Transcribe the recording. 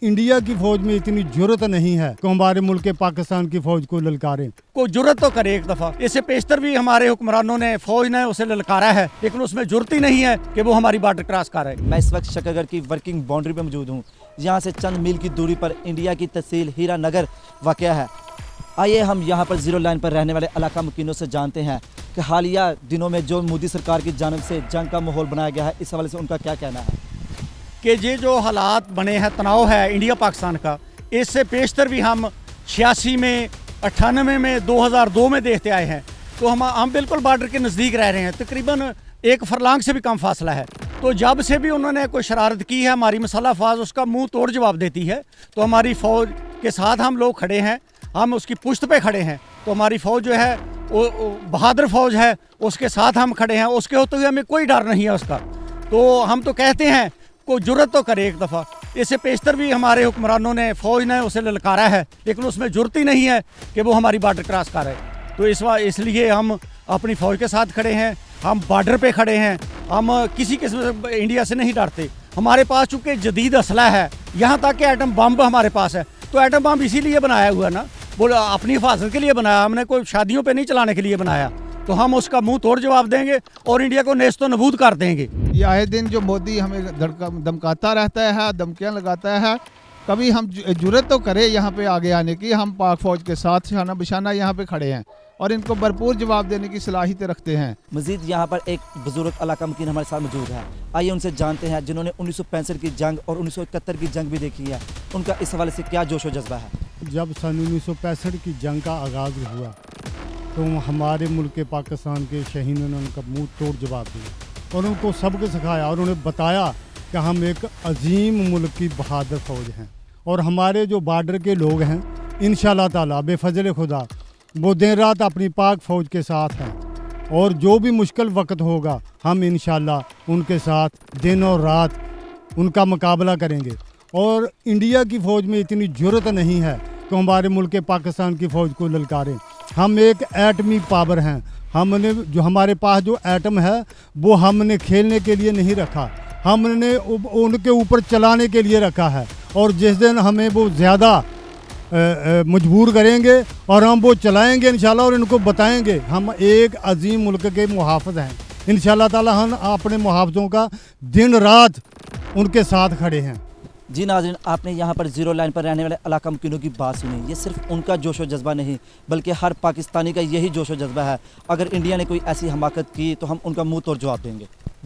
India की फौज में इतनी जरूरत नहीं है कि हमारे मुल्क के पाकिस्तान की फौज को ललकारें। कोई जरूरत तो करे एक दफ़ा। इससे पेशतर भी हमारे हुक्मरानों ने फौज ने उसे ललकारा है, लेकिन उसमें जरूरत ही नहीं है कि वो हमारी बॉर्डर क्रॉस करे। मैं इस वक्त शकरगढ़ की वर्किंग बाउंड्री पर मौजूद हूँ। यहाँ से चंद मील की दूरी पर इंडिया की तहसील हीरा नगर वाक़या है। आइए हम यहाँ पर जीरो लाइन पर रहने वाले इलाका मुकीनों से जानते हैं कि हालिया दिनों में जो मोदी सरकार की जानिब से जंग का माहौल बनाया गया है, इस हवाले से उनका क्या कहना है। कि ये जो हालात बने हैं, तनाव है इंडिया पाकिस्तान का, इससे पेशतर भी हम 86 में, 98 में, 2002 में देखते आए हैं। तो हम बिल्कुल बॉर्डर के नज़दीक रह रहे हैं, तकरीबन एक फरलांग से भी कम फासला है। तो जब से भी उन्होंने कोई शरारत की है, हमारी मसाला फाज उसका मुंह तोड़ जवाब देती है। तो हमारी फ़ौज के साथ हम लोग खड़े हैं, हम उसकी पुश्त पे खड़े हैं। तो हमारी फ़ौज जो है वो बहादुर फ़ौज है, उसके साथ हम खड़े हैं। उसके होते हुए हमें कोई डर नहीं है उसका। तो हम तो कहते हैं कोई जरूरत तो करे एक दफ़ा। इससे पेशतर भी हमारे हुक्मरानों ने फौज ने उसे ललकारा है, लेकिन उसमें जरूरत ही नहीं है कि वो हमारी बॉर्डर क्रॉस करे। तो इसलिए हम अपनी फ़ौज के साथ खड़े हैं, हम बॉर्डर पे खड़े हैं, हम किसी किस्म से इंडिया से नहीं डरते। हमारे पास चूँकि जदीद असला है, यहाँ तक कि एटम बम हमारे पास है। तो एटम बम इसीलिए बनाया हुआ ना, बोला अपनी हिफाजत के लिए बनाया, हमने कोई शादियों पे नहीं चलाने के लिए बनाया। तो हम उसका मुंह तोड़ जवाब देंगे और इंडिया को नेस्तो नबूद कर देंगे। ये आए दिन जो मोदी हमें धमकाता रहता है, धमकियाँ लगाता है, कभी हम जुर्रत तो करे यहाँ पे आगे आने की। हम पाक फौज के साथ शाना बिशाना यहाँ पे खड़े हैं और इनको भरपूर जवाब देने की सलाहियत रखते हैं। मजीद यहाँ पर एक बुजुर्ग इलाका मुकीन हमारे साथ मौजूद है। आइए उनसे जानते हैं, जिन्होंने 1965 की जंग और 1971 की जंग भी देखी है, उनका इस हवाले से क्या जोश व जज्बा है। जब सन 1965 की जंग का आगाज़ हुआ तो हमारे मुल्क के पाकिस्तान के शहीदों ने उनका मुंह तोड़ जवाब दिया और उनको सबक सिखाया और उन्हें बताया कि हम एक अजीम मुल्क की बहादुर फ़ौज हैं। और हमारे जो बॉर्डर के लोग हैं, इंशाअल्लाह ताला बेफजल खुदा वो दिन रात अपनी पाक फ़ौज के साथ हैं और जो भी मुश्किल वक्त होगा हम इंशाअल्लाह उनके साथ दिन और रात उनका मुकाबला करेंगे। और इंडिया की फ़ौज में इतनी जरूरत नहीं है कि हमारे मुल्क के पाकिस्तान की फ़ौज को ललकारें। हम एक एटमी पावर हैं। हमने जो हमारे पास जो एटम है वो हमने खेलने के लिए नहीं रखा, हमने उनके ऊपर चलाने के लिए रखा है। और जिस दिन हमें वो ज़्यादा मजबूर करेंगे और हम वो चलाएंगे इंशाल्लाह और इनको बताएंगे हम एक अजीम मुल्क के मुहाफ़िज़ हैं। इंशाल्लाह ताला हम अपने मुहाफ़िज़ों का दिन रात उनके साथ खड़े हैं। जी नाज़रीन, आपने यहाँ पर जीरो लाइन पर रहने वाले इलाका मुकीनों की बात सुनी। ये सिर्फ उनका जोश व जज्बा नहीं, बल्कि हर पाकिस्तानी का यही जोश व जज्बा है। अगर इंडिया ने कोई ऐसी हमाकत की तो हम उनका मुंह तोड़ जवाब देंगे।